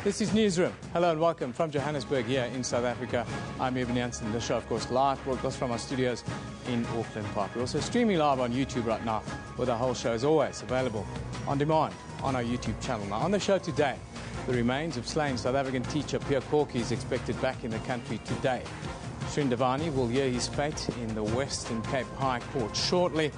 This is Newsroom. Hello and welcome from Johannesburg here in South Africa. I'm Eben Jansen. The show, of course, live broadcast from our studios in Auckland Park. We're also streaming live on YouTube right now, where the whole show is always available on demand on our YouTube channel. Now, on the show today, the remains of slain South African teacher Pierre Korkie is expected back in the country today. Shrindavani will hear his fate in the Western Cape High Court shortly.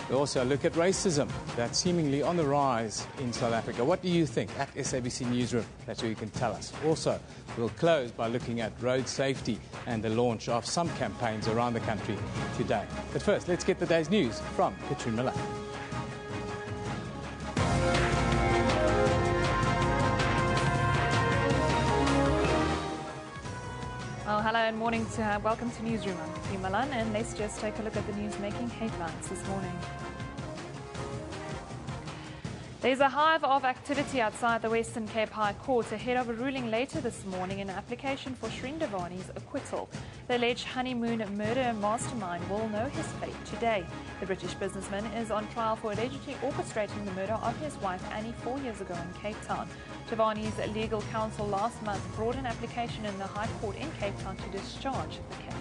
We'll also look at racism that's seemingly on the rise in South Africa. What do you think? At SABC Newsroom, that's where you can tell us. Also, we'll close by looking at road safety and the launch of some campaigns around the country today. But first, let's get the day's news from Katrina Miller. Well, hello and welcome to Newsroom. I'm Katrina Miller, and let's just take a look at the news making headlines this morning. There's a hive of activity outside the Western Cape High Court ahead of a ruling later this morning in an application for Shrindavani's acquittal. The alleged honeymoon murder mastermind will know his fate today. The British businessman is on trial for allegedly orchestrating the murder of his wife Annie 4 years ago in Cape Town. Shrindavani's legal counsel last month brought an application in the High Court in Cape Town to discharge the case.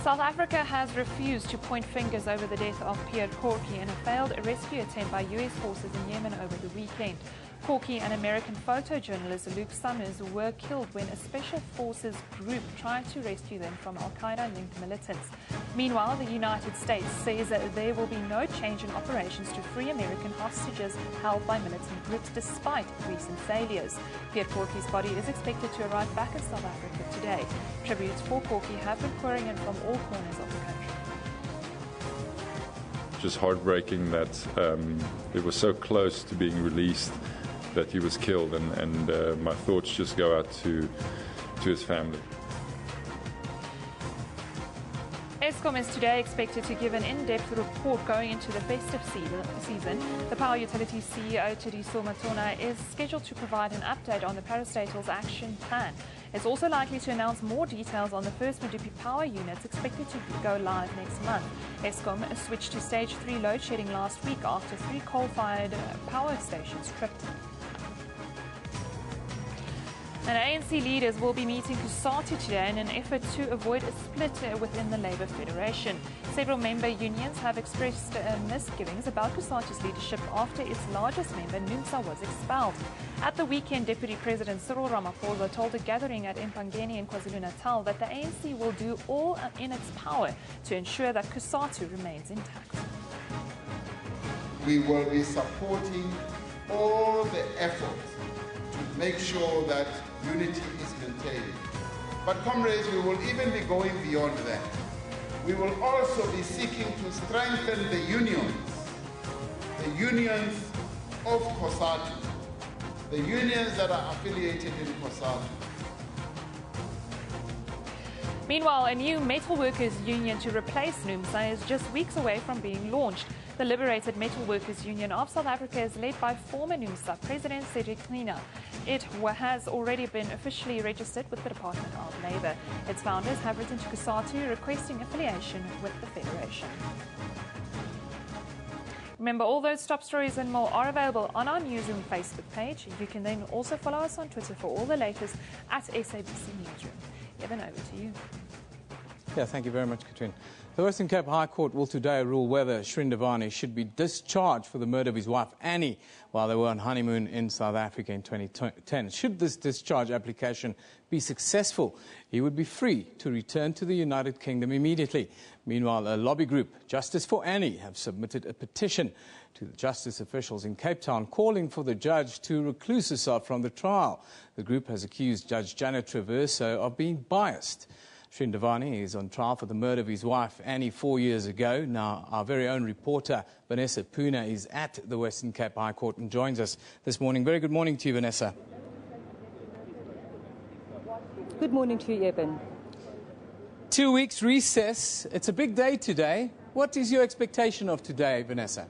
South Africa has refused to point fingers over the death of Pierre Korkie in a failed rescue attempt by US forces in Yemen over the weekend. Korkie and American photojournalist Luke Summers were killed when a special forces group tried to rescue them from Al-Qaeda-linked militants. Meanwhile, the United States says that there will be no change in operations to free American hostages held by militant groups despite recent failures. Pierre Korkie's body is expected to arrive back in South Africa today. Tributes for Korkie have been pouring in from all corners of the country. Just heartbreaking that it was so close to being released that he was killed, and my thoughts just go out to his family. Eskom is today expected to give an in-depth report going into the festive season. The power utility CEO, Tediso Matona, is scheduled to provide an update on the parastatal's action plan. It's also likely to announce more details on the first Medupi power units expected to go live next month. Eskom switched to stage 3 load shedding last week after 3 coal-fired power stations tripped. And ANC leaders will be meeting Kusatu today in an effort to avoid a split within the Labour Federation. Several member unions have expressed misgivings about Kusatu's leadership after its largest member, NUMSA, was expelled. At the weekend, Deputy President Cyril Ramaphosa told a gathering at Empangeni in KwaZulu-Natal that the ANC will do all in its power to ensure that Kusatu remains intact. We will be supporting all the efforts to make sure that unity is maintained. But comrades, we will even be going beyond that. We will also be seeking to strengthen the unions of COSATU, the unions that are affiliated in COSATU. Meanwhile, a new metal workers union to replace NUMSA is just weeks away from being launched. The Liberated Metal Workers Union of South Africa is led by former NUMSA President Cedric Nina. It has already been officially registered with the Department of Labour. Its founders have written to Kusatu requesting affiliation with the Federation. Remember, all those top stories and more are available on our Newsroom Facebook page. You can then also follow us on Twitter for all the latest at SABC Newsroom. Evan, over to you. Yeah, thank you very much, Katrina. The Western Cape High Court will today rule whether Shrindavani should be discharged for the murder of his wife Annie while they were on honeymoon in South Africa in 2010. Should this discharge application be successful, he would be free to return to the United Kingdom immediately. Meanwhile, a lobby group, Justice for Annie, have submitted a petition to the justice officials in Cape Town calling for the judge to recluse herself from the trial. The group has accused Judge Janet Traverso of being biased. Shrindavani is on trial for the murder of his wife Annie 4 years ago. Now, our very own reporter, Vanessa Puna, is at the Western Cape High Court and joins us this morning. Very good morning to you, Vanessa. Good morning to you, Eben. 2 weeks recess. It's a big day today. What is your expectation of today, Vanessa?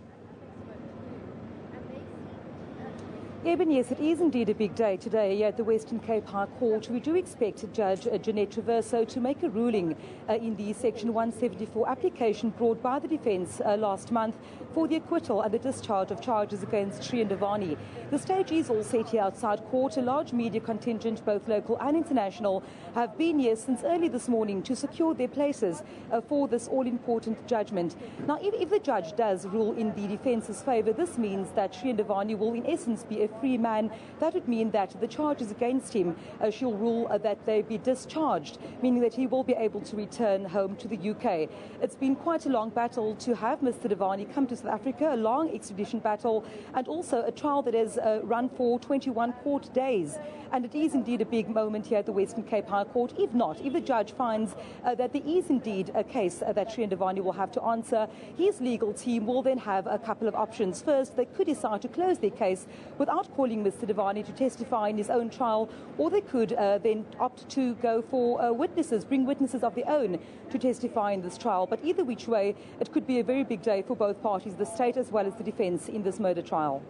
Eben, yes, it is indeed a big day today at the Western Cape High Court. We do expect Judge Jeanette Traverso to make a ruling in the Section 174 application brought by the defence last month for the acquittal and the discharge of charges against Sri Ndavani. The stage is all set here outside court. A large media contingent, both local and international, have been here since early this morning to secure their places for this all-important judgment. Now, if the judge does rule in the defence's favour, this means that Sri Ndavani will in essence be a free man. That would mean that the charges against him, she'll rule that they be discharged, meaning that he will be able to return home to the UK. It's been quite a long battle to have Mr. Ndavani come to South Africa, a long extradition battle, and also a trial that has run for 21 court days. And it is indeed a big moment here at the Western Cape High Court. If the judge finds that there is indeed a case that Sri Ndavani will have to answer, his legal team will then have a couple of options. First, they could decide to close their case without calling Mr. Ndavani to testify in his own trial, or they could then opt to go for witnesses, bring witnesses of their own to testify in this trial. But either which way, it could be a very big day for both parties, the state as well as the defence, in this murder trial.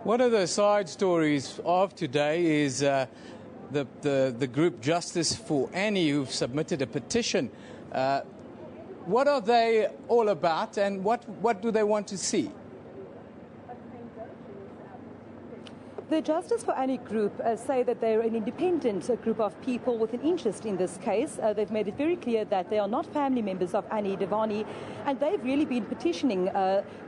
One of the side stories of today is the group Justice for Annie, who've submitted a petition. What are they all about, and what do they want to see? The Justice for Annie group say that they're an independent group of people with an interest in this case. They've made it very clear that they are not family members of Annie Ndavani, and they've really been petitioning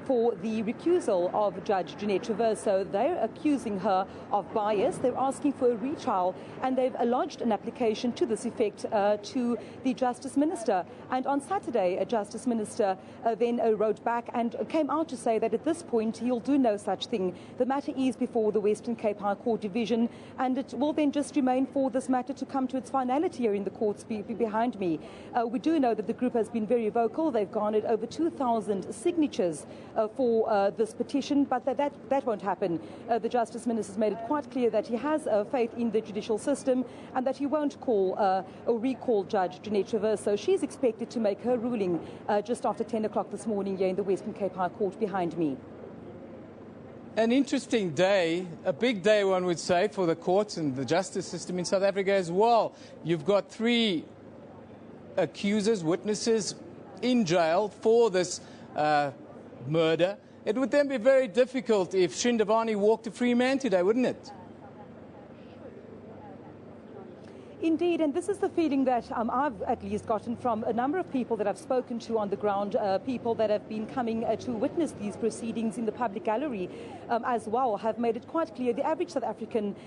for the recusal of Judge Jeanette Traverso. They're accusing her of bias. They're asking for a retrial, and they've lodged an application to this effect to the Justice Minister. And on Saturday, a Justice Minister then wrote back and came out to say that at this point he'll do no such thing. The matter is before the Western Cape High Court Division, and it will then just remain for this matter to come to its finality here in the courts behind me. We do know that the group has been very vocal. They've garnered over 2,000 signatures for this petition, but that won't happen. The Justice Minister has made it quite clear that he has faith in the judicial system and that he won't call or recall Judge Jeanette Traverso. She's expected to make her ruling just after 10 o'clock this morning here in the Western Cape High Court behind me. An interesting day, a big day, one would say, for the courts and the justice system in South Africa as well. You've got 3 accusers, witnesses in jail for this murder. It would then be very difficult if Sri Ndavani walked a free man today, wouldn't it? Indeed, and this is the feeling that I've at least gotten from a number of people that I've spoken to on the ground, people that have been coming to witness these proceedings in the public gallery as well, have made it quite clear the average South African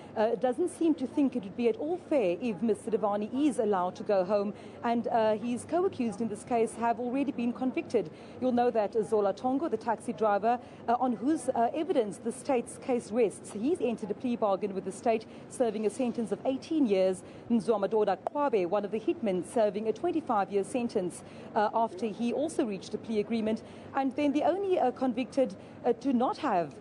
doesn't seem to think it would be at all fair if Mr. Ndavani is allowed to go home, and his co-accused in this case have already been convicted. You'll know that Zola Tongo, the taxi driver, on whose evidence the state's case rests, he's entered a plea bargain with the state, serving a sentence of 18 years. Madoda Kwabe, one of the hitmen, serving a 25-year sentence after he also reached a plea agreement. And then the only convicted to not have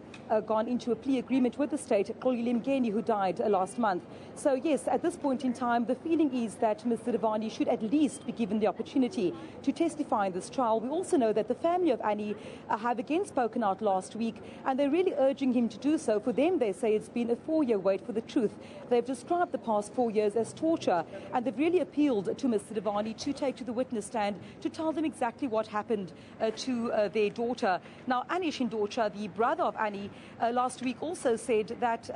gone into a plea agreement with the state, Xolile Mngeni, who died last month. So yes, at this point in time, the feeling is that Mr. Ndavani should at least be given the opportunity to testify in this trial. We also know that the family of Annie have again spoken out last week, and they're really urging him to do so. For them, they say it's been a 4-year wait for the truth. They've described the past 4 years as torture, and they've really appealed to Mr. Ndavani to take to the witness stand to tell them exactly what happened to their daughter. Now, Anish Ndorcha, the brother of Annie, last week also said that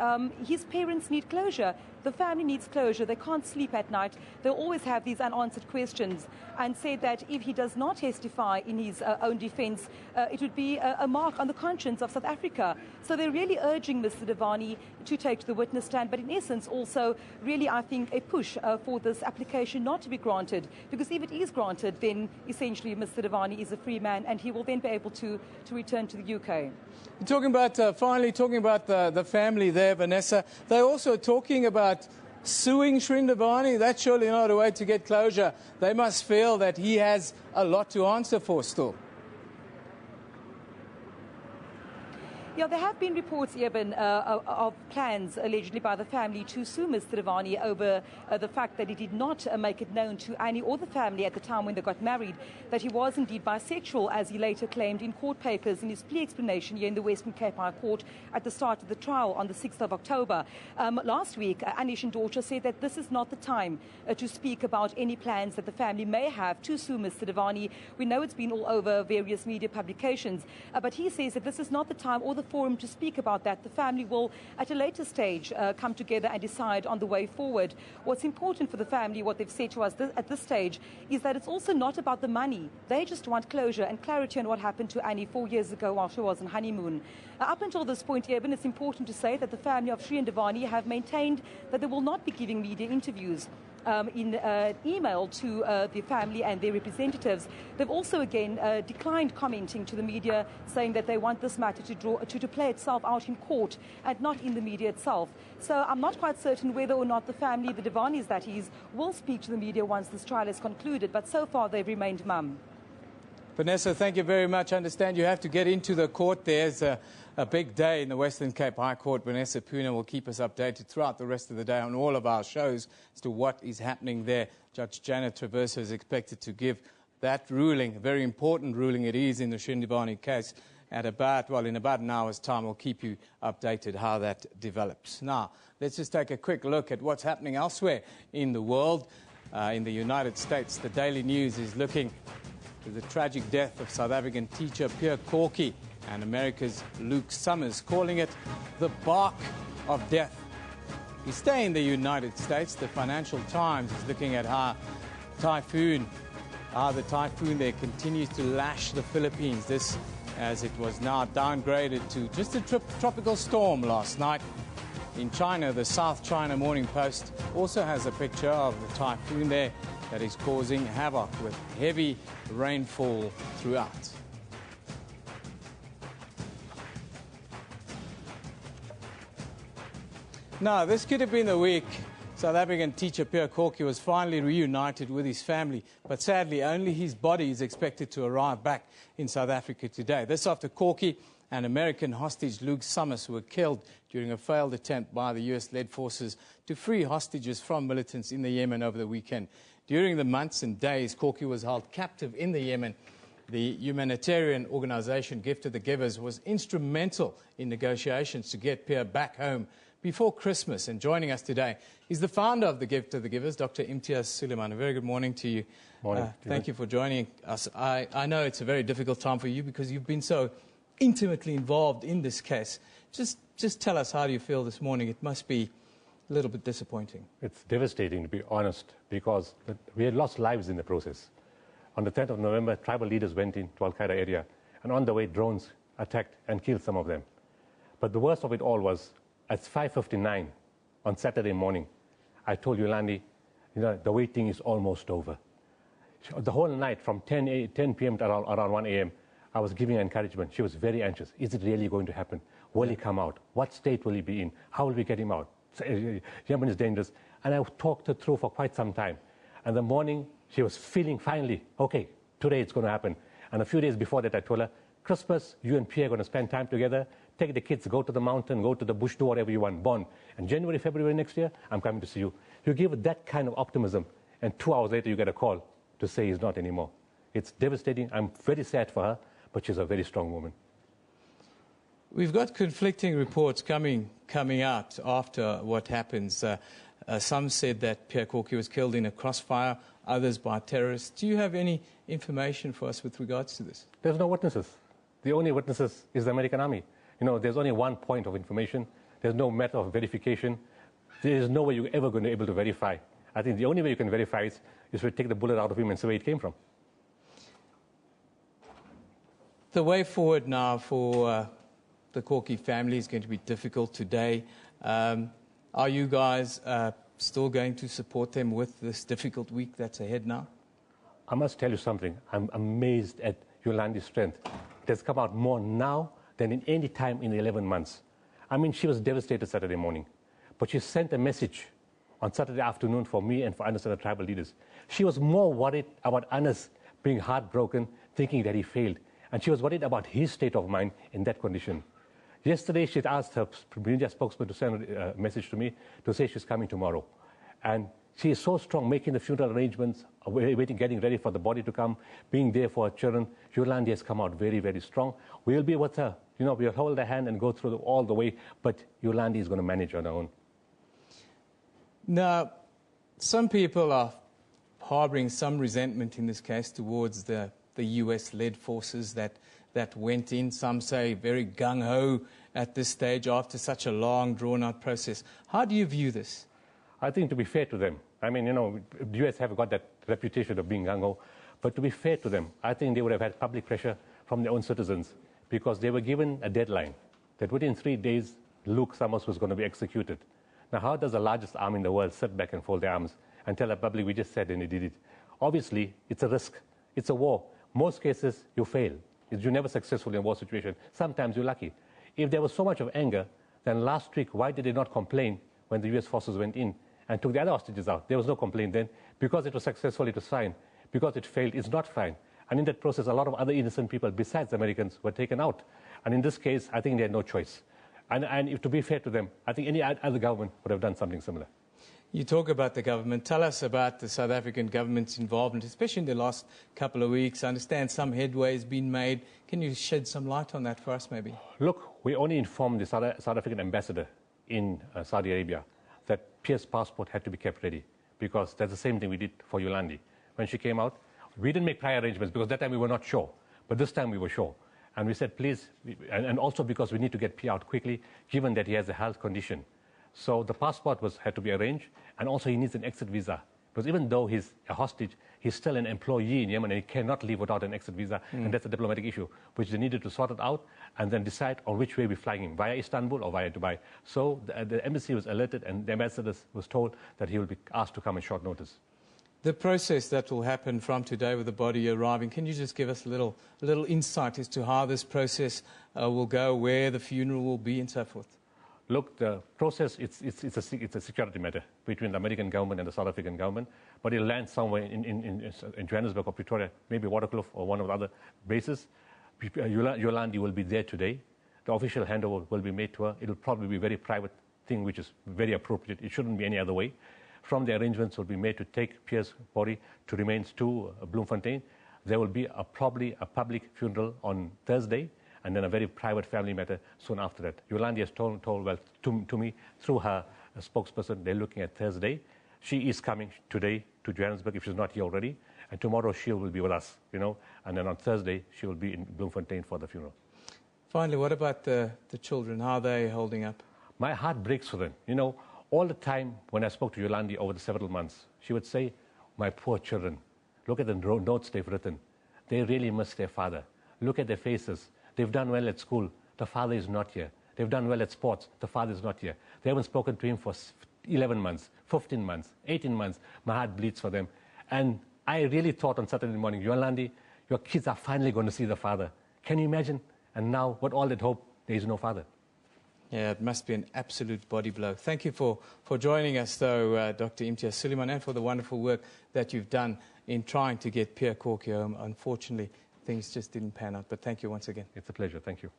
his parents need closure. The family needs closure. They can't sleep at night. They'll always have these unanswered questions, and said that if he does not testify in his own defense, it would be a mark on the conscience of South Africa. So they're really urging Mr. Ndavani to take to the witness stand, but in essence also really, I think, a push for this application not to be granted, because if it is granted, then essentially Mr. Ndavani is a free man and he will then be able to return to the UK. Talking about, finally talking about the family there, Vanessa, they're also talking about suing Sri Ndavani. That's surely not a way to get closure. They must feel that he has a lot to answer for still. Yeah, there have been reports, Eben, of plans allegedly by the family to sue Mr. Devani over the fact that he did not make it known to Annie or the family at the time when they got married that he was indeed bisexual, as he later claimed in court papers in his plea explanation here in the Western Cape High Court at the start of the trial on the 6th of October. Last week, Anish and daughter said that this is not the time to speak about any plans that the family may have to sue Mr. Devani. We know it's been all over various media publications, but he says that this is not the time or the forum to speak about that. The family will, at a later stage, come together and decide on the way forward. What's important for the family, what they've said to us at this stage, is that it's also not about the money. They just want closure and clarity on what happened to Annie 4 years ago while she was on honeymoon. Up until this point, Eben, it's important to say that the family of Shri and Devani have maintained that they will not be giving media interviews. In an email to the family and their representatives, they've also again declined commenting to the media, saying that they want this matter to play itself out in court and not in the media itself. So I'm not quite certain whether or not the family, the Devanis that is, will speak to the media once this trial is concluded, but so far they've remained mum. Vanessa, thank you very much. I understand you have to get into the court. There's a big day in the Western Cape High Court. Vanessa Puna will keep us updated throughout the rest of the day on all of our shows as to what is happening there. Judge Janet Traverso is expected to give that ruling, a very important ruling it is in the Shindivani case, in about an hour's time. We'll keep you updated how that develops. Now, let's just take a quick look at what's happening elsewhere in the world. In the United States, the Daily News is looking to the tragic death of South African teacher Pierre Corky and America's Luke Summers, calling it the bark of death. We stay in the United States. The Financial Times is looking at how the typhoon there continues to lash the Philippines. This as it was now downgraded to just a tropical storm last night. In China, the South China Morning Post also has a picture of the typhoon there that is causing havoc with heavy rainfall throughout. Now, this could have been the week South African teacher Pierre Corky was finally reunited with his family, but sadly only his body is expected to arrive back in South Africa today. This after Corky and American hostage Luke Summers were killed during a failed attempt by the US-led forces to free hostages from militants in the Yemen over the weekend. During the months and days Corky was held captive in the Yemen, the humanitarian organization Gift of the Givers was instrumental in negotiations to get Pierre back home before Christmas. And joining us today is the founder of the Gift of the Givers, Dr. Imtiaz Suleiman. A very good morning to you. Morning. Thank you for joining us. I know it's a very difficult time for you because you've been so intimately involved in this case. Just tell us, how do you feel this morning? It must be a little bit disappointing. It's devastating, to be honest, because we had lost lives in the process. On the 10th of November, tribal leaders went into Al-Qaeda area, and on the way, drones attacked and killed some of them. But the worst of it all was, at 5:59 on Saturday morning, I told Yolandi, the waiting is almost over. The whole night, from 10 p.m. to around 1 a.m., I was giving her encouragement. She was very anxious. Is it really going to happen? Will he come out? What state will he be in? How will we get him out? Yemen is dangerous. And I talked her through for quite some time. And the morning, she was feeling finally, okay, today it's going to happen. And a few days before that, I told her, Christmas, you and Pierre are going to spend time together. Take the kids, go to the mountain, go to the bush, do whatever you want, bond. And January, February next year, I'm coming to see you. You give it that kind of optimism, and 2 hours later, you get a call to say he's not anymore. It's devastating. I'm very sad for her, but she's a very strong woman. We've got conflicting reports coming out after what happens. Some said that Pierre Corky was killed in a crossfire, others by terrorists. Do you have any information for us with regards to this? There's no witnesses. The only witnesses is the American army. There's only one point of information. There's no matter of verification. There is no way you're ever going to be able to verify. I think the only way you can verify is to take the bullet out of him and see where it came from. The way forward now for the Corky family is going to be difficult today. Are you guys still going to support them with this difficult week that's ahead now? I must tell you something. I'm amazed at Yolandi's strength. It has come out more now than in any time in 11 months. I mean, she was devastated Saturday morning, but she sent a message on Saturday afternoon for me and for Anderson, the tribal leaders. She was more worried about Anas being heartbroken, thinking that he failed, and she was worried about his state of mind in that condition. Yesterday, she had asked her media spokesman to send a message to me to say she's coming tomorrow. And she is so strong, making the funeral arrangements, waiting, getting ready for the body to come, being there for her children. Yolandi has come out very, very strong. We'll be with her. You know, we'll hold her hand and go through all the way, but Yolandi is going to manage on her own. Now, some people are harboring some resentment in this case towards the US-led forces that went in. Some say very gung-ho at this stage after such a long, drawn-out process. How do you view this? I think to be fair to them, I mean, you know, the US have got that reputation of being gung-ho, but to be fair to them, I think they would have had public pressure from their own citizens because they were given a deadline that within 3 days, Luke Summers was going to be executed. Now, how does the largest army in the world sit back and fold their arms and tell the public, we just said and they did it? Obviously, it's a risk. It's a war. Most cases, you fail. You're never successful in a war situation. Sometimes you're lucky. If there was so much of anger, then last week, why did they not complain when the US forces went in and took the other hostages out? There was no complaint then. Because it was successful, it was fine. Because it failed, it's not fine. And in that process, a lot of other innocent people besides Americans were taken out. And in this case, I think they had no choice. And if to be fair to them, I think any other government would have done something similar. You talk about the government. Tell us about the South African government's involvement, especially in the last couple of weeks. I understand some headway has been made. Can you shed some light on that for us, maybe? Look, we only informed the South African ambassador in Saudi Arabia that Pierre's passport had to be kept ready because that's the same thing we did for Yolandi. When she came out, we didn't make prior arrangements because that time we were not sure. But this time we were sure. And we said, please, and also because we need to get Pierre out quickly, given that he has a health condition. So the passport had to be arranged, and also he needs an exit visa. Because even though he's a hostage, he's still an employee in Yemen, and he cannot leave without an exit visa. And that's a diplomatic issue, which they needed to sort it out and then decide on which way we're flying him, via Istanbul or via Dubai. So the embassy was alerted, and the ambassador was told that he will be asked to come in short notice. The process that will happen from today with the body arriving, can you just give us a little insight as to how this process will go, where the funeral will be and so forth? Look, the process, it's a security matter between the American government and the South African government, but it'll land somewhere in Johannesburg or Pretoria, maybe Waterkloof or one of the other bases. Yolandi will be there today. The official handover will be made to her. It'll probably be a very private thing, which is very appropriate. It shouldn't be any other way. From the arrangements will be made to take Pierre's body to remains to Bloemfontein. There will be probably a public funeral on Thursday, and then a very private family matter soon after that. Yolandi has told well, to me through her spokesperson, they're looking at Thursday. She is coming today to Johannesburg if she's not here already, and tomorrow she will be with us, you know, and then on Thursday she will be in Bloemfontein for the funeral. Finally, what about the children? How are they holding up? My heart breaks for them. You know, all the time when I spoke to Yolandi over the several months, she would say, my poor children, look at the notes they've written. They really miss their father. Look at their faces. They've done well at school. The father is not here. They've done well at sports. The father is not here. They haven't spoken to him for 11 months, 15 months, 18 months. My heart bleeds for them. And I really thought on Saturday morning, Yolandi, your kids are finally going to see the father. Can you imagine? And now, with all that hope, there is no father. Yeah, it must be an absolute body blow. Thank you for joining us, though, Dr. Imtiaz Suleiman, and for the wonderful work that you've done in trying to get Pierre Corky home. Unfortunately, things just didn't pan out. But thank you once again. It's a pleasure. Thank you.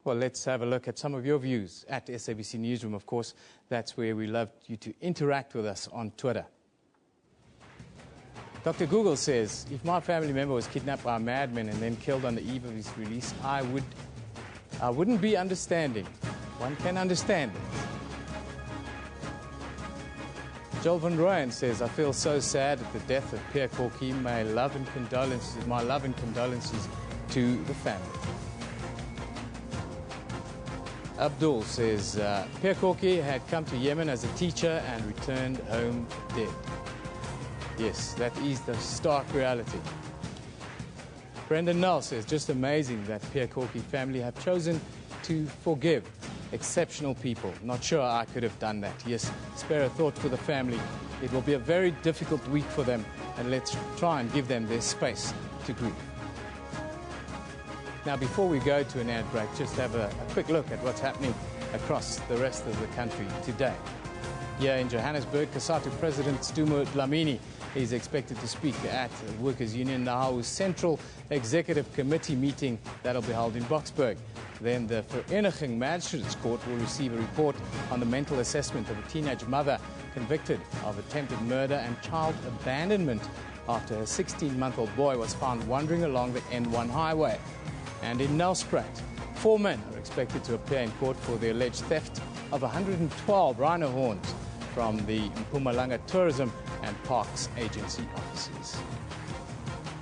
Well, let's have a look at some of your views at SABC Newsroom. Of course, that's where we love you to interact with us on Twitter. Dr. Google says, if my family member was kidnapped by a madman and then killed on the eve of his release, I wouldn't be understanding. One can understand it. Joel van Rooyen says, I feel so sad at the death of Pierre Corky. My love and condolences to the family. Abdul says, Pierre Corky had come to Yemen as a teacher and returned home dead. Yes, that is the stark reality. Brendan Null says, just amazing that Pierre Corky family have chosen to forgive exceptional people. Not sure I could have done that. Yes, spare a thought for the family. It will be a very difficult week for them, and let's try and give them their space to grieve. Now, before we go to an ad break, just have a quick look at what's happening across the rest of the country today. Here in Johannesburg, COSATU President Stumo Dlamini is expected to speak at the Workers' Union Nahahu's Central Executive Committee meeting that'll be held in Boksburg. Then the Vereniging Magistrates Court will receive a report on the mental assessment of a teenage mother convicted of attempted murder and child abandonment after a 16-month-old boy was found wandering along the N1 highway. And in Nelspruit, 4 men are expected to appear in court for the alleged theft of 112 rhino horns from the Mpumalanga Tourism and Parks Agency offices.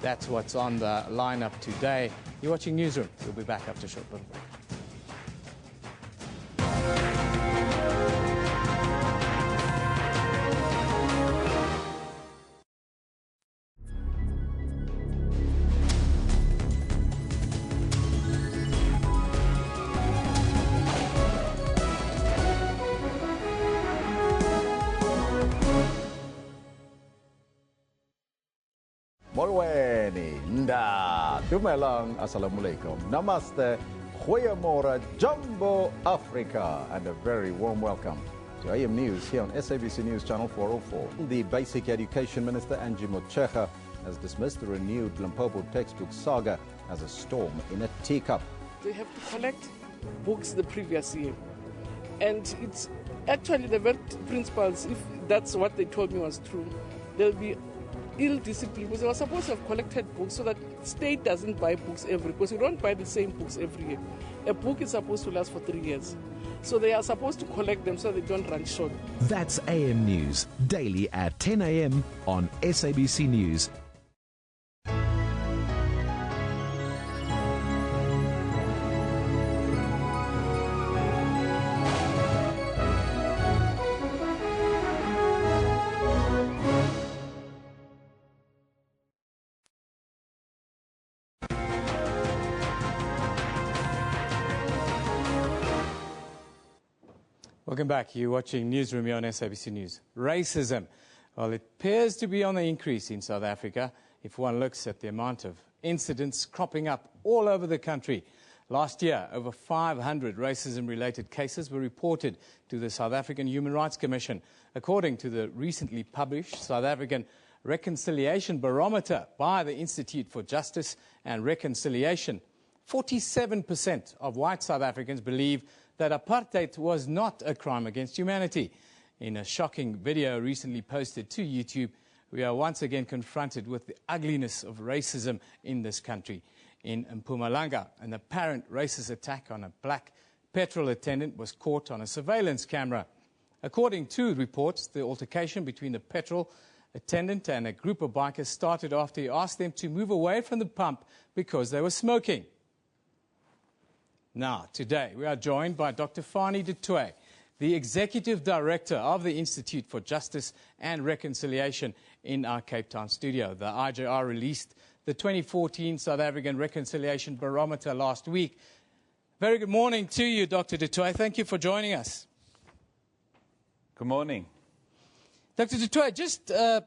That's what's on the lineup today. You're watching Newsroom. We'll be back after a short little break. Morweni, nda, dumelang, assalamualaikum, namaste, goeiemorgen, Jumbo Africa, and a very warm welcome to AM News here on SABC News Channel 404. The Basic Education Minister, Angie Motshekga, has dismissed the renewed Limpopo textbook saga as a storm in a teacup. They have to collect books the previous year. And it's actually the very principals, if that's what they told me was true, they'll be ill discipline because they were supposed to have collected books so that state doesn't buy books because you don't buy the same books every year. A book is supposed to last for 3 years. So they are supposed to collect them so they don't run short. That's AM News, daily at 10 a.m. on SABC News. Welcome back. You're watching Newsroom here on SABC News. Racism. Well, it appears to be on the increase in South Africa if one looks at the amount of incidents cropping up all over the country. Last year, over 500 racism-related cases were reported to the South African Human Rights Commission. According to the recently published South African Reconciliation Barometer by the Institute for Justice and Reconciliation, 47% of white South Africans believe that apartheid was not a crime against humanity. In a shocking video recently posted to YouTube, we are once again confronted with the ugliness of racism in this country. In Mpumalanga, an apparent racist attack on a black petrol attendant was caught on a surveillance camera. According to reports, the altercation between the petrol attendant and a group of bikers started after he asked them to move away from the pump because they were smoking. Now, today, we are joined by Dr. Fani du Toit, the Executive Director of the Institute for Justice and Reconciliation in our Cape Town studio. The IJR released the 2014 South African Reconciliation Barometer last week. Very good morning to you, Dr. du Toit. Thank you for joining us. Good morning. Dr. du Toit, just the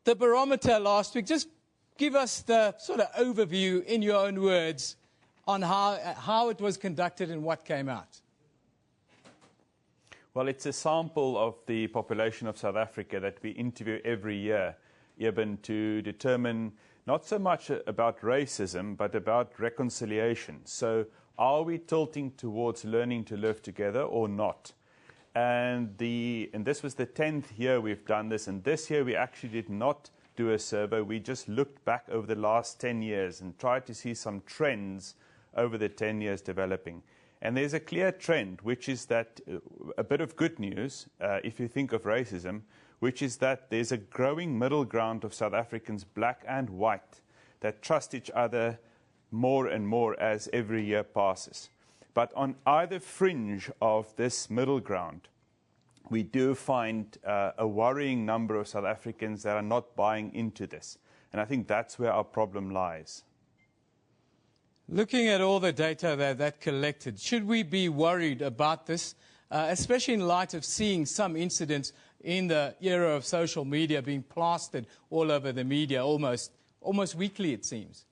barometer last week, just give us the sort of overview in your own words on how it was conducted and what came out. Well, it's a sample of the population of South Africa that we interview every year, even to determine not so much about racism, but about reconciliation. So are we tilting towards learning to live together or not? And this was the 10th year we've done this, and this year we actually did not do a survey. We just looked back over the last 10 years and tried to see some trends over the 10 years developing. And there's a clear trend, which is that a bit of good news, if you think of racism, which is that there's a growing middle ground of South Africans, black and white, that trust each other more and more as every year passes. But on either fringe of this middle ground, we do find a worrying number of South Africans that are not buying into this. And I think that's where our problem lies. Looking at all the data that collected, should we be worried about this, especially in light of seeing some incidents in the era of social media being plastered all over the media almost weekly, it seems?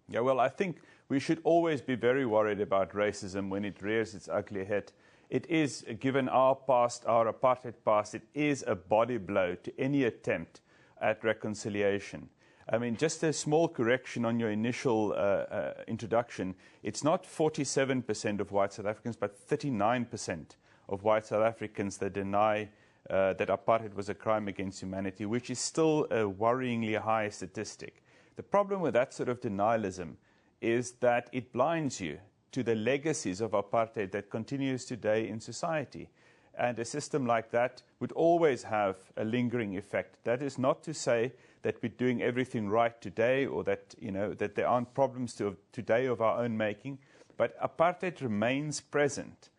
Yeah, well, I think we should always be very worried about racism when it rears its ugly head. it is, given our past, our apartheid past, it is a body blow to any attempt at reconciliation. I mean, just a small correction on your initial introduction. It's not 47% of white South Africans, but 39% of white South Africans that deny that apartheid was a crime against humanity, which is still a worryingly high statistic. The problem with that sort of denialism is that it blinds you to the legacies of apartheid that continues today in society. And a system like that would always have a lingering effect. That is not to say that we're doing everything right today, or that, that there aren't problems today of our own making, but apartheid remains present,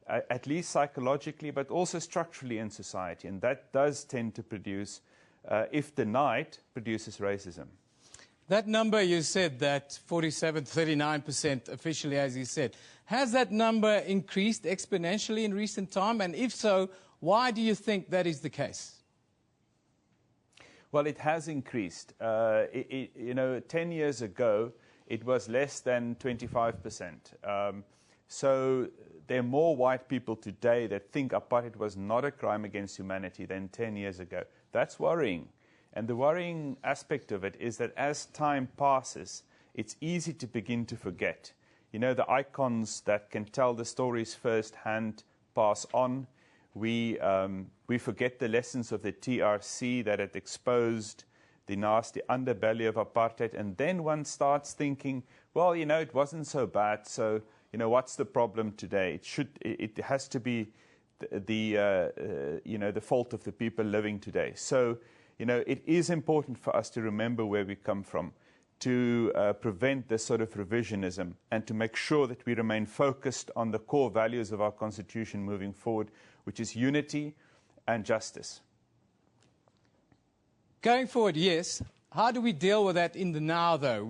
at least psychologically, but also structurally in society. And that does tend to produce, if denied, produces racism. That number you said, that 47, 39% officially, as you said, has that number increased exponentially in recent time? And if so, why do you think that is the case? Well, it has increased. 10 years ago, it was less than 25%. So there are more white people today that think apartheid was not a crime against humanity than 10 years ago. That's worrying. And the worrying aspect of it is that as time passes, it's easy to begin to forget. The icons that can tell the stories firsthand pass on. We forget the lessons of the TRC that had exposed the nasty underbelly of apartheid. And then one starts thinking, well, it wasn't so bad. So, what's the problem today? It has to be the fault of the people living today. So, it is important for us to remember where we come from, to prevent this sort of revisionism, and to make sure that we remain focused on the core values of our Constitution moving forward, which is unity and justice. Going forward, yes. How do we deal with that in the now, though?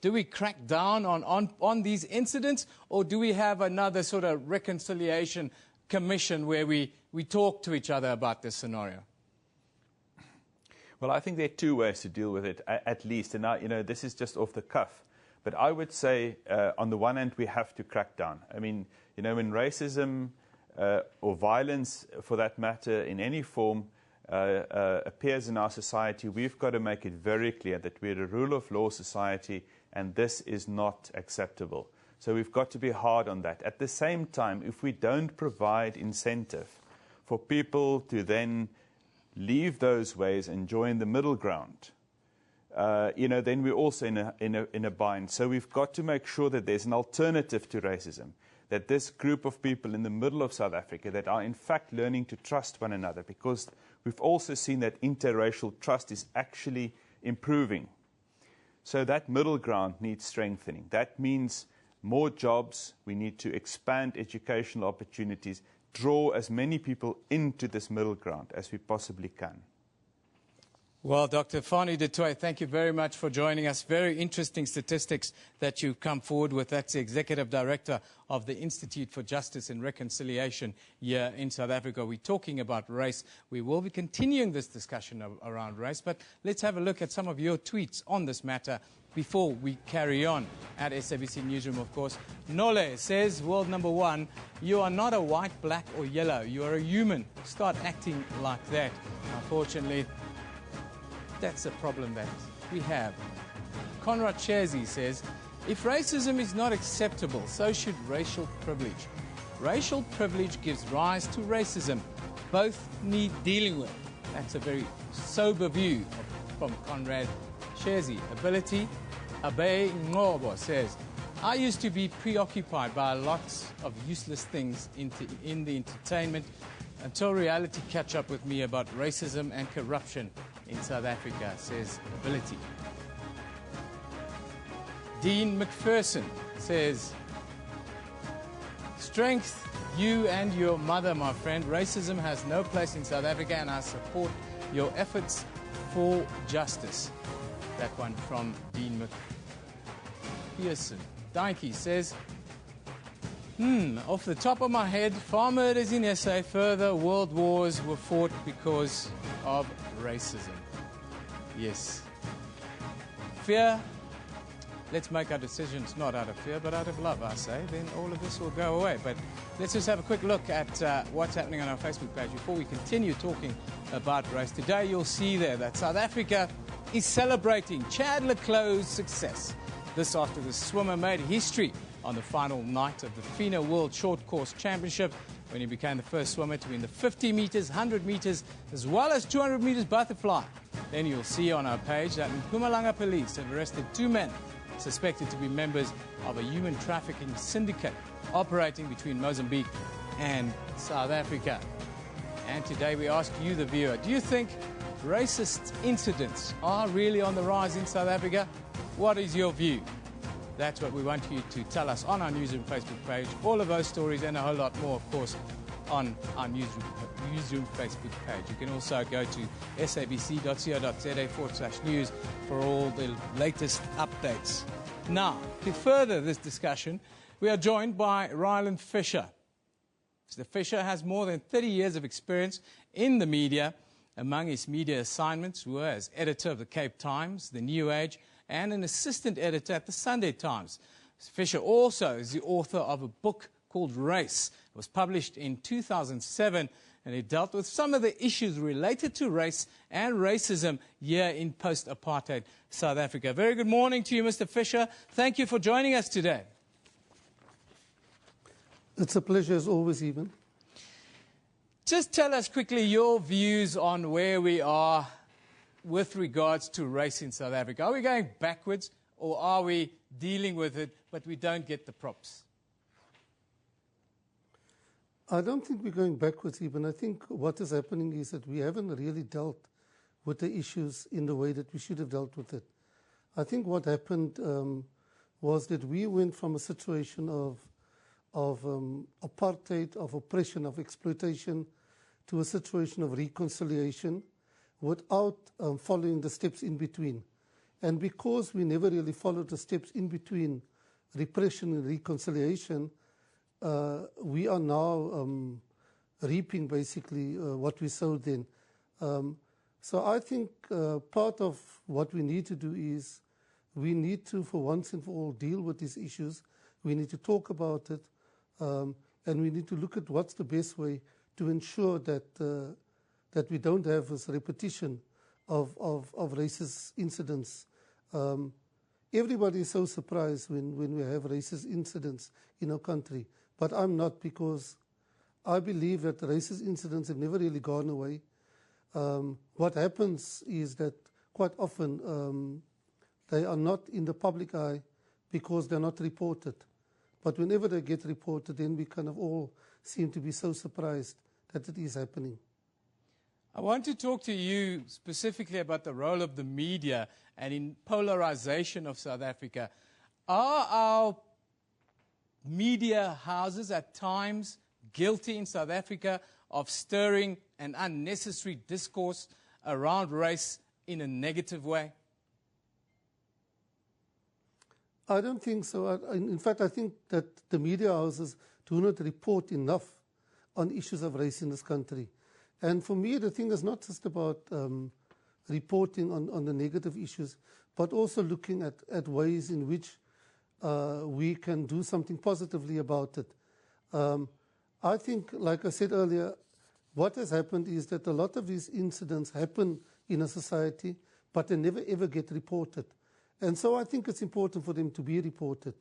Do we crack down on these incidents, or do we have another sort of reconciliation commission where we talk to each other about this scenario? Well, I think there are two ways to deal with it, at least. And this is just off the cuff. But I would say, on the one hand, we have to crack down. I mean, when racism or violence, for that matter, in any form, appears in our society, we've got to make it very clear that we're a rule of law society, and this is not acceptable. So we've got to be hard on that. At the same time, if we don't provide incentive for people to then leave those ways and join the middle ground, then we're also in a bind. So we've got to make sure that there's an alternative to racism, that this group of people in the middle of South Africa that are in fact learning to trust one another, because we've also seen that interracial trust is actually improving. So that middle ground needs strengthening. That means more jobs. We need to expand educational opportunities, draw as many people into this middle ground as we possibly can. Well, Dr. Fani du Toit, thank you very much for joining us. Very interesting statistics that you've come forward with. That's the Executive Director of the Institute for Justice and Reconciliation here in South Africa. We're talking about race. We will be continuing this discussion around race, but let's have a look at some of your tweets on this matter before we carry on at SABC Newsroom, of course. Nole says, world number one, you are not a white, black or yellow. You are a human. Start acting like that. Unfortunately, that's a problem that we have. Conrad Cherzi says, if racism is not acceptable, so should racial privilege. Racial privilege gives rise to racism. Both need dealing with. That's a very sober view from Conrad Cherzi. Ability. Abe Ngobo says, I used to be preoccupied by lots of useless things in the entertainment until reality catch up with me about racism and corruption in South Africa, says Ability. Dean McPherson says, strength, you and your mother, my friend. Racism has no place in South Africa, and I support your efforts for justice. That one from Dean McPherson. Dainke says, off the top of my head, farm murders in SA, further world wars were fought because of racism. Yes. Fear let's make our decisions not out of fear, but out of love, I say. Then all of this will go away. But let's just have a quick look at what's happening on our Facebook page before we continue talking about race. Today, you'll see there that South Africa is celebrating Chad le Clos' success. This after the swimmer made history on the final night of the FINA World Short Course Championship when he became the first swimmer to win the 50 metres, 100 metres, as well as 200 metres butterfly. Then you'll see on our page that Mpumalanga police have arrested 2 men suspected to be members of a human trafficking syndicate operating between Mozambique and South Africa. And today we ask you, the viewer, do you think racist incidents are really on the rise in South Africa? What is your view? That's what we want you to tell us on our Newsroom Facebook page. All of those stories and a whole lot more, of course, on our Newsroom Facebook page. You can also go to sabc.co.za/news for all the latest updates. Now, to further this discussion, we are joined by Ryland Fisher. Mr. Fisher has more than 30 years of experience in the media. Among his media assignments were as editor of the Cape Times, the New Age, and an assistant editor at the Sunday Times. Mr. Fisher also is the author of a book called Race. It was published in 2007, and it dealt with some of the issues related to race and racism here in post-apartheid South Africa. Very good morning to you, Mr. Fisher. Thank you for joining us today. It's a pleasure as always, Eben. Just tell us quickly your views on where we are with regards to race in South Africa. Are we going backwards, or are we dealing with it, but we don't get the props? I don't think we're going backwards even. I think what is happening is that we haven't really dealt with the issues in the way that we should have dealt with it. I think what happened was that we went from a situation of apartheid, of oppression, of exploitation, to a situation of reconciliation without following the steps in between. And because we never really followed the steps in between repression and reconciliation, we are now reaping basically what we sowed then. So I think part of what we need to do is we need to, for once and for all, deal with these issues. We need to talk about it, and we need to look at what's the best way to ensure that that we don't have this repetition of racist incidents. Everybody is so surprised when we have racist incidents in our country. But I'm not, because I believe that racist incidents have never really gone away. What happens is that quite often they are not in the public eye because they're not reported. But whenever they get reported, then we kind of all seem to be so surprised that it is happening. I want to talk to you specifically about the role of the media and in polarization of South Africa. Are our media houses at times guilty in South Africa of stirring an unnecessary discourse around race in a negative way? I don't think so. In fact, I think that the media houses do not report enough on issues of race in this country. And for me, the thing is not just about reporting on the negative issues, but also looking at ways in which we can do something positively about it. I think, like I said earlier, what has happened is that a lot of these incidents happen in a society, but they never ever get reported. And so I think it's important for them to be reported.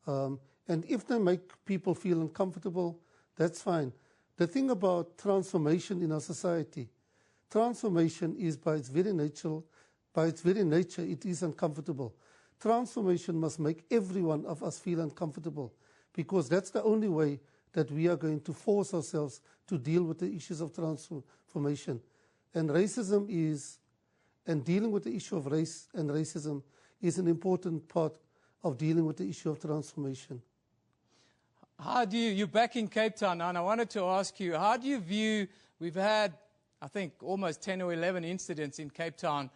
And if they make people feel uncomfortable, that's fine. The thing about transformation in our society, transformation is by its very nature, it is uncomfortable. Transformation must make every one of us feel uncomfortable, because that's the only way that we are going to force ourselves to deal with the issues of transformation. And racism is, and dealing with the issue of race and racism is an important part of dealing with the issue of transformation. How do you're back in Cape Town now, and I wanted to ask you, how do you view, we've had, I think, almost 10 or 11 incidents in Cape Town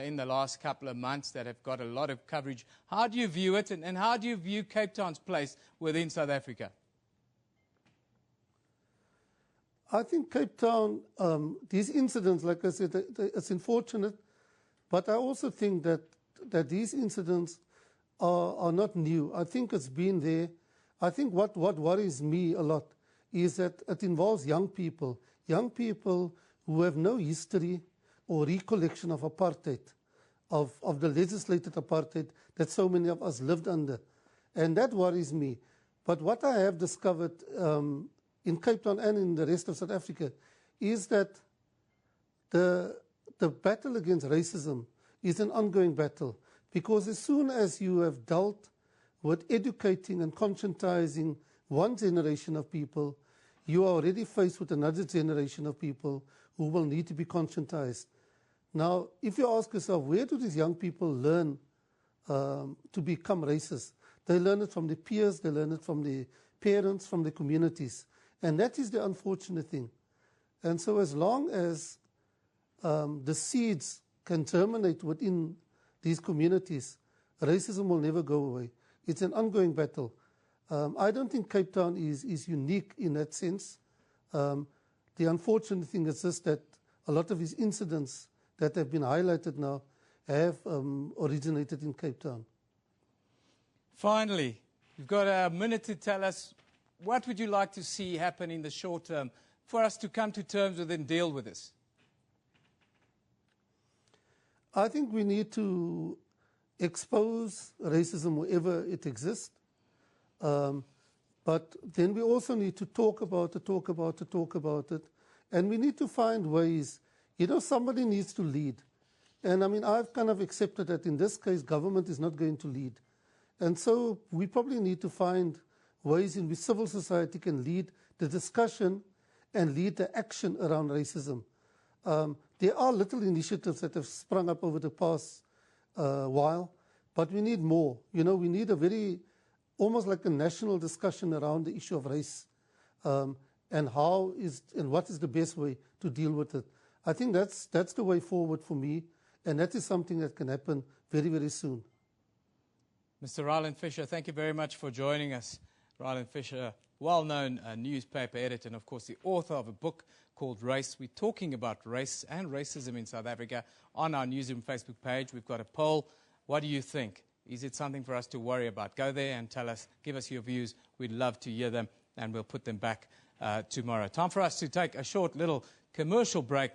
in the last couple of months that have got a lot of coverage. How do you view it, and how do you view Cape Town's place within South Africa? I think Cape Town, these incidents, like I said, it's unfortunate, but I also think that these incidents are not new. I think it's been there. I think what worries me a lot is that it involves young people who have no history or recollection of apartheid, of the legislated apartheid that so many of us lived under. And that worries me. But what I have discovered in Cape Town and in the rest of South Africa is that the battle against racism is an ongoing battle, because as soon as you have dealt with educating and conscientizing one generation of people, you are already faced with another generation of people who will need to be conscientized. Now, if you ask yourself, where do these young people learn to become racist? They learn it from their peers, they learn it from their parents, from the communities. And that is the unfortunate thing. And so as long as the seeds can germinate within these communities, racism will never go away. It's an ongoing battle. I don't think Cape Town is unique in that sense. The unfortunate thing is just that a lot of these incidents that have been highlighted now have originated in Cape Town. Finally, you've got a minute to tell us, what would you like to see happen in the short term for us to come to terms with and deal with this? I think we need to expose racism wherever it exists. But then we also need to talk about it. And we need to find ways. You know, somebody needs to lead. And I mean, I've kind of accepted that in this case, government is not going to lead. And so we probably need to find ways in which civil society can lead the discussion and lead the action around racism. There are little initiatives that have sprung up over the past while, but we need more. You know, we need a very, almost like a national discussion around the issue of race and what is the best way to deal with it. I think that's the way forward for me, and that is something that can happen very, very soon. Mr. Ryland Fisher, thank you very much for joining us. Ryland Fisher, well-known newspaper editor and, of course, the author of a book called Race. We're talking about race and racism in South Africa on our Newsroom Facebook page. We've got a poll. What do you think? Is it something for us to worry about? Go there and tell us, give us your views. We'd love to hear them, and we'll put them back tomorrow. Time for us to take a short little commercial break.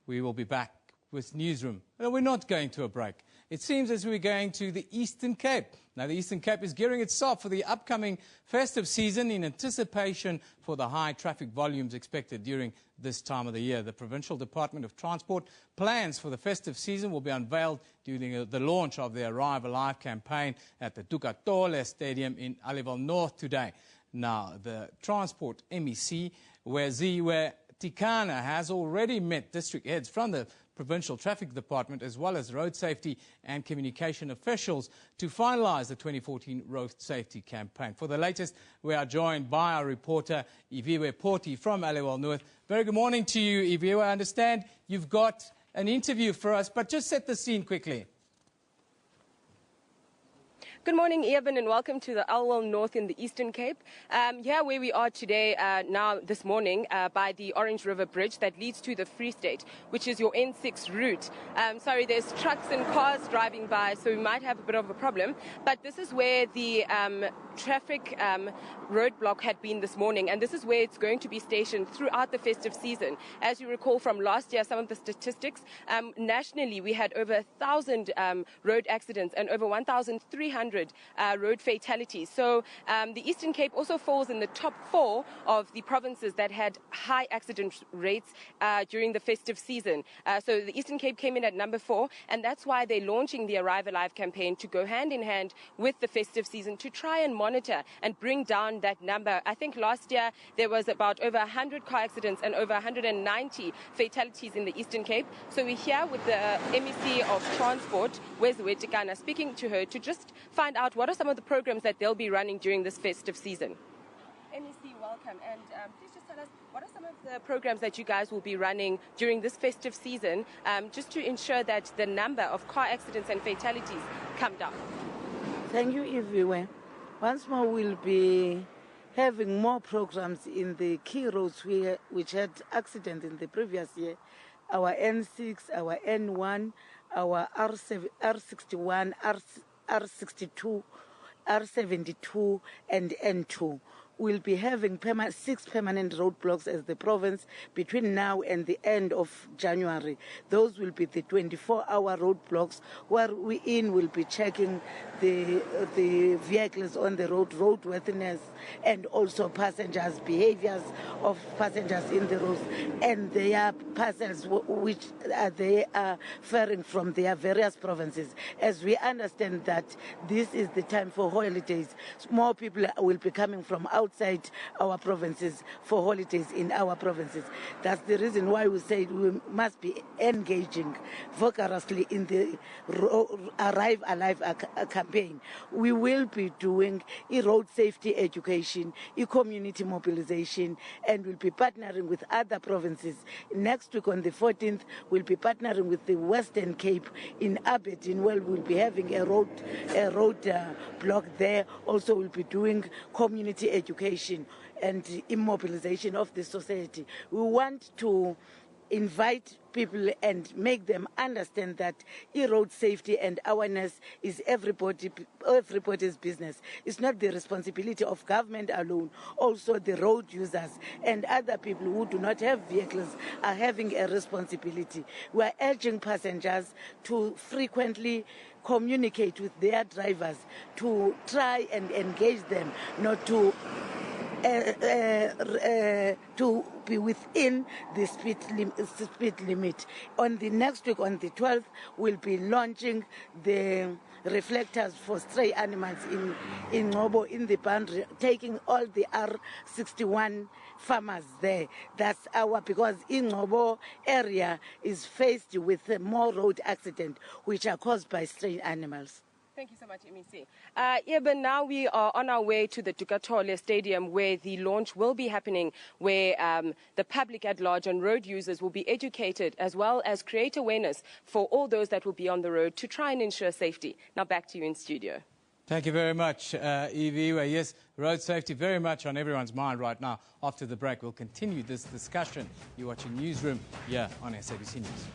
We will be back with Newsroom. No, we're not going to a break. It seems as we're going to the Eastern Cape. Now, the Eastern Cape is gearing itself for the upcoming festive season in anticipation for the high traffic volumes expected during this time of the year. The Provincial Department of Transport plans for the festive season will be unveiled during the launch of the Arrive Alive campaign at the Tukatole Stadium in Aliwal North today. Now, the Transport MEC, where Ziwe Tikana has already met district heads from the Provincial Traffic Department as well as road safety and communication officials to finalise the 2014 road safety campaign. For the latest, we are joined by our reporter Iviwe Porti from Aliwal North. Very good morning to you, Iviwe. I understand you've got an interview for us, but just set the scene quickly. Good morning, Eben, and welcome to the Aliwal North in the Eastern Cape. Here where we are today, now this morning, by the Orange River Bridge that leads to the Free State, which is your N6 route. Sorry, there's trucks and cars driving by, so we might have a bit of a problem. But this is where the traffic roadblock had been this morning, and this is where it's going to be stationed throughout the festive season. As you recall from last year, some of the statistics, nationally we had over 1,000 road accidents and over 1,300 road fatalities. So the Eastern Cape also falls in the top 4 of the provinces that had high accident rates during the festive season. So the Eastern Cape came in at number 4, and that's why they're launching the Arrive Alive campaign to go hand in hand with the festive season to try and monitor and bring down that number. I think last year there was about over 100 car accidents and over 190 fatalities in the Eastern Cape. So we're here with the MEC of Transport, Ziwe Tikana, speaking to her to just find out what are some of the programs that they'll be running during this festive season. MEC, welcome. And please just tell us, what are some of the programs that you guys will be running during this festive season just to ensure that the number of car accidents and fatalities come down? Thank you, Iviwe. Once more, we'll be having more programs in the key roads which had accidents in the previous year. Our N6, our N1, our R61, R62, R72 and N2. We'll be having 6 permanent roadblocks as the province between now and the end of January. Those will be the 24-hour roadblocks where we will be checking the vehicles on the road, roadworthiness, and also passengers' behaviors of passengers in the roads and their parcels which they are faring from their various provinces. As we understand that this is the time for holidays, more people will be coming from outside our provinces for holidays in our provinces. That's the reason why we say we must be engaging vigorously in the Arrive Alive campaign. We will be doing road safety education, community mobilization, and we'll be partnering with other provinces. Next week on the 14th, we'll be partnering with the Western Cape in Aberdeen, where we'll be having a road block there. Also, we'll be doing community education and immobilization of the society. We want to invite people and make them understand that road safety and awareness is everybody's business. It's not the responsibility of government alone. Also the road users and other people who do not have vehicles are having a responsibility. We are urging passengers to frequently communicate with their drivers, to try and engage them, not to be within the speed limit. On the next week, on the 12th, we'll be launching the reflectors for stray animals in Ngobo, in the boundary, taking all the R61 farmers there. That's because in Ngobo area is faced with more road accidents which are caused by stray animals. Thank you so much, MEC. But now we are on our way to the Tukatole Stadium, where the launch will be happening, where the public at large and road users will be educated, as well as create awareness for all those that will be on the road to try and ensure safety. Now back to you in studio. Thank you very much, Evie. Yes, road safety very much on everyone's mind right now. After the break, we'll continue this discussion. You're watching Newsroom here on SABC News.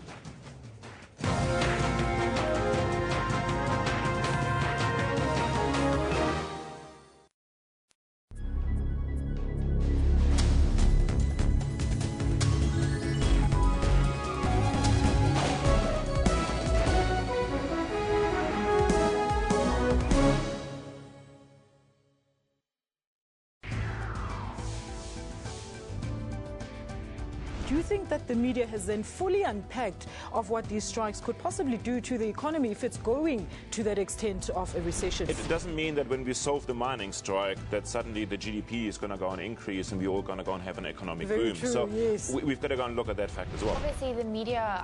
Do you think that the media has then fully unpacked of what these strikes could possibly do to the economy if it's going to that extent of a recession? It doesn't mean that when we solve the mining strike that suddenly the GDP is going to go and increase and we're all going to go and have an economic boom. True, so yes. We've got to go and look at that fact as well. Obviously, the media,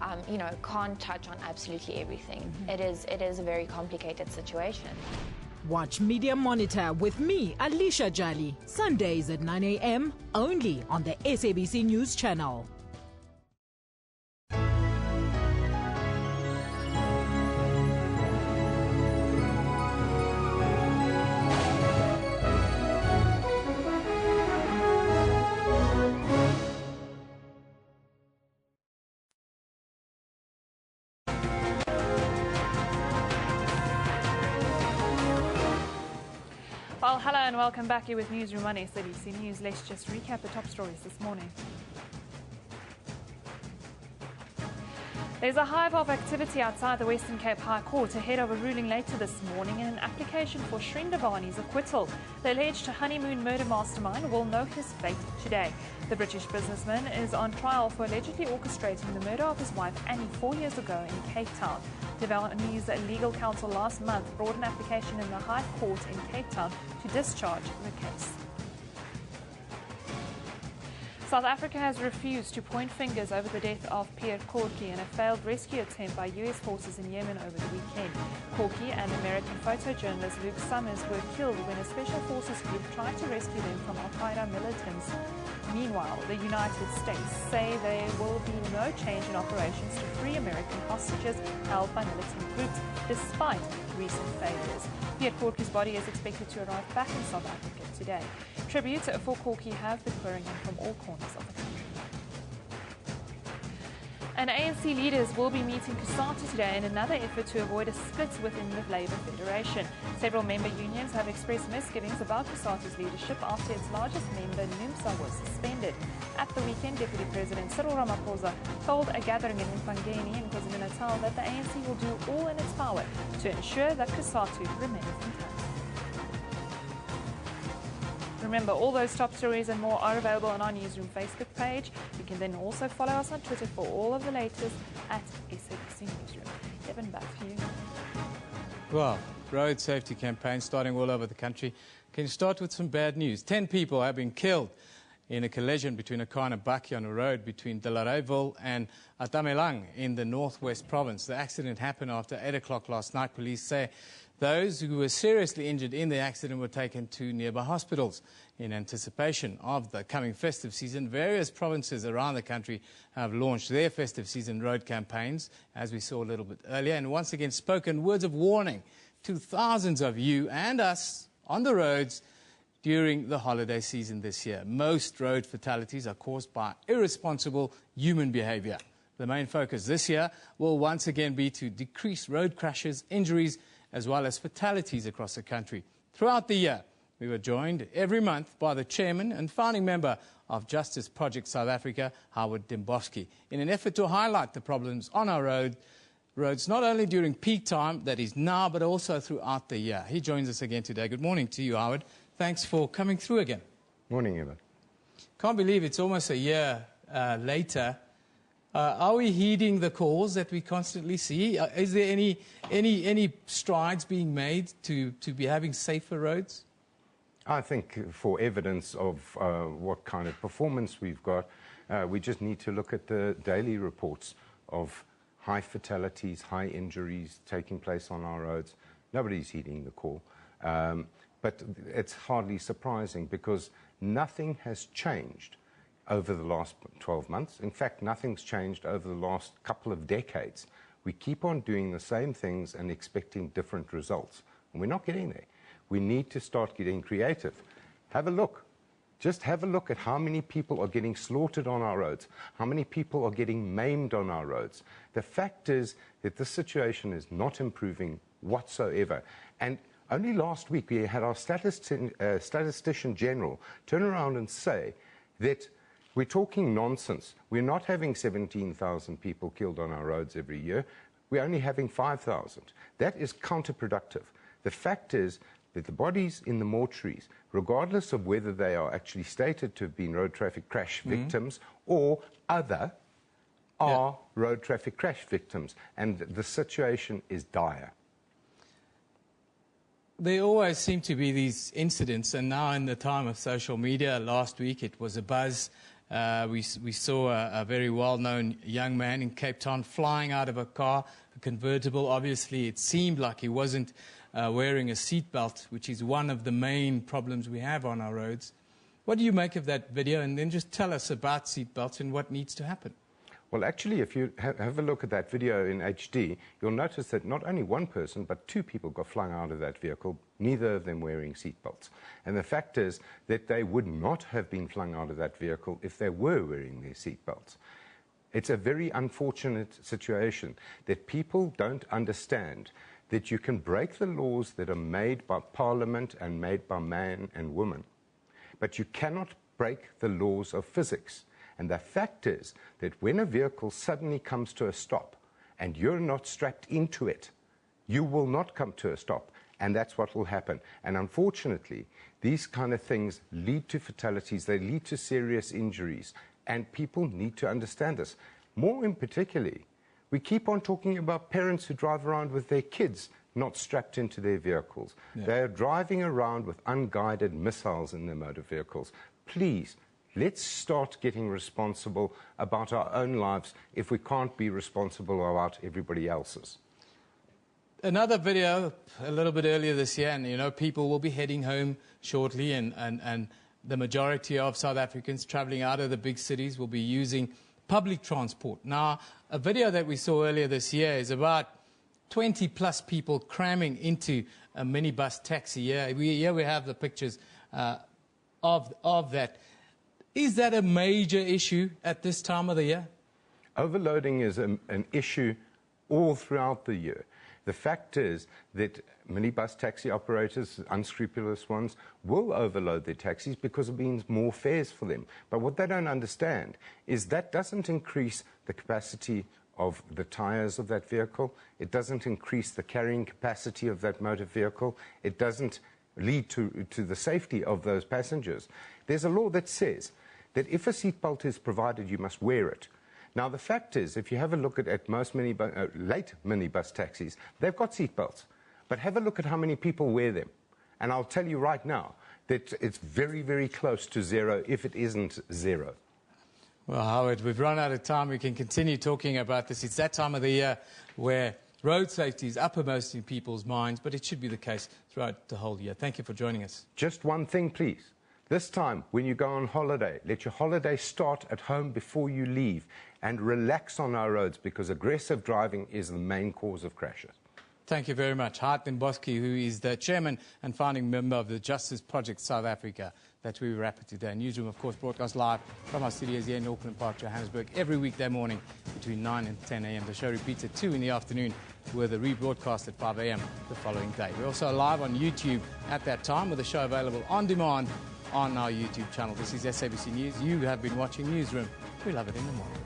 can't touch on absolutely everything. Mm-hmm. It is a very complicated situation. Watch Media Monitor with me, Alicia Jali, Sundays at 9 a.m. only on the SABC News channel. Well, hello and welcome back here with Newsroom on SABC News. Let's just recap the top stories this morning. There's a hive of activity outside the Western Cape High Court ahead of a ruling later this morning in an application for Shrindavani's acquittal. The alleged honeymoon murder mastermind will know his fate today. The British businessman is on trial for allegedly orchestrating the murder of his wife Annie 4 years ago in Cape Town. Development's legal counsel last month brought an application in the High Court in Cape Town to discharge the case. South Africa has refused to point fingers over the death of Pierre Corky in a failed rescue attempt by U.S. forces in Yemen over the weekend. Corky and American photojournalist Luke Summers were killed when a special forces group tried to rescue them from al-Qaeda militants. Meanwhile, the United States say there will be no change in operations to free American hostages held by militant groups, despite recent failures. Pierre Corky's body is expected to arrive back in South Africa today. Tributes for Corky have been pouring in from all corners of the country. And ANC leaders will be meeting COSATU today in another effort to avoid a split within the Labour Federation. Several member unions have expressed misgivings about COSATU's leadership after its largest member, NUMSA, was suspended. At the weekend, Deputy President Cyril Ramaphosa told a gathering in Mpangeni in KwaZulu-Natal that the ANC will do all in its power to ensure that COSATU remains intact. Remember, all those top stories and more are available on our Newsroom Facebook page. You can then also follow us on Twitter for all of the latest at SABC Newsroom. Evan, back to you. Well, road safety campaigns starting all over the country. Can you start with some bad news? 10 people have been killed in a collision between a car and a bakkie on a road between Delareyville and Atamelang in the northwest province. The accident happened after 8 o'clock last night. Police say those who were seriously injured in the accident were taken to nearby hospitals. In anticipation of the coming festive season, various provinces around the country have launched their festive season road campaigns, as we saw a little bit earlier, and once again spoken words of warning to thousands of you and us on the roads during the holiday season this year. Most road fatalities are caused by irresponsible human behavior. The main focus this year will once again be to decrease road crashes, injuries, as well as fatalities across the country. Throughout the year, we were joined every month by the chairman and founding member of Justice Project South Africa, Howard Dembowski, in an effort to highlight the problems on our roads, not only during peak time, that is now, but also throughout the year. He joins us again today. Good morning to you, Howard. Thanks for coming through again. Morning, Evan. Can't believe it's almost a year later. Are we heeding the calls that we constantly see? Is there any strides being made to be having safer roads? I think for evidence of what kind of performance we've got, we just need to look at the daily reports of high fatalities, high injuries taking place on our roads. Nobody's heeding the call. But it's hardly surprising because nothing has changed over the last 12 months. In fact, nothing's changed over the last couple of decades. We keep on doing the same things and expecting different results, and we're not getting there. We need to start getting creative. Have a look. Just have a look at how many people are getting slaughtered on our roads, how many people are getting maimed on our roads. The fact is that this situation is not improving whatsoever. And only last week we had our statistician general turn around and say that we're talking nonsense. We're not having 17,000 people killed on our roads every year. We're only having 5,000. That is counterproductive. The fact is that the bodies in the mortuaries, regardless of whether they are actually stated to have been road traffic crash victims or other, are road traffic crash victims. And the situation is dire. There always seem to be these incidents, and now in the time of social media, last week it was a buzz. We saw a very well-known young man in Cape Town flying out of a car, a convertible. Obviously, it seemed like he wasn't wearing a seatbelt, which is one of the main problems we have on our roads. What do you make of that video? And then just tell us about seatbelts and what needs to happen. Well, actually, if you have a look at that video in HD, you'll notice that not only one person, but two people got flung out of that vehicle, neither of them wearing seatbelts. And the fact is that they would not have been flung out of that vehicle if they were wearing their seatbelts. It's a very unfortunate situation that people don't understand that you can break the laws that are made by Parliament and made by man and woman, but you cannot break the laws of physics. And the fact is that when a vehicle suddenly comes to a stop and you're not strapped into it, you will not come to a stop. And that's what will happen. And unfortunately, these kind of things lead to fatalities. They lead to serious injuries. And people need to understand this. More in particularly, we keep on talking about parents who drive around with their kids not strapped into their vehicles. Yeah. They are driving around with unguided missiles in their motor vehicles. Please, let's start getting responsible about our own lives if we can't be responsible about everybody else's. Another video a little bit earlier this year, and you know, people will be heading home shortly, and the majority of South Africans traveling out of the big cities will be using public transport. Now, a video that we saw earlier this year is about 20 plus people cramming into a minibus taxi. Here we have the pictures of that. Is that a major issue at this time of the year? Overloading is an issue all throughout the year. The fact is that minibus taxi operators, unscrupulous ones, will overload their taxis because it means more fares for them. But what they don't understand is that doesn't increase the capacity of the tires of that vehicle. It doesn't increase the carrying capacity of that motor vehicle. It doesn't lead to the safety of those passengers. There's a law that says that if a seatbelt is provided, you must wear it. Now, the fact is, if you have a look at most late minibus taxis, they've got seatbelts. But have a look at how many people wear them. And I'll tell you right now that it's very, very close to zero, if it isn't zero. Well, Howard, we've run out of time. We can continue talking about this. It's that time of the year where road safety is uppermost in people's minds, but it should be the case throughout the whole year. Thank you for joining us. Just one thing, please. This time, when you go on holiday, let your holiday start at home before you leave and relax on our roads, because aggressive driving is the main cause of crashes. Thank you very much. Hart Mboski, who is the chairman and founding member of the Justice Project South Africa, that we wrap it today. Newsroom, of course, broadcast live from our studios here in Auckland Park, Johannesburg, every weekday morning between 9 and 10 a.m. The show repeats at 2 in the afternoon with a rebroadcast at 5 a.m. the following day. We're also live on YouTube at that time with the show available on demand on our YouTube channel. This is SABC News. You have been watching Newsroom. We love it in the morning.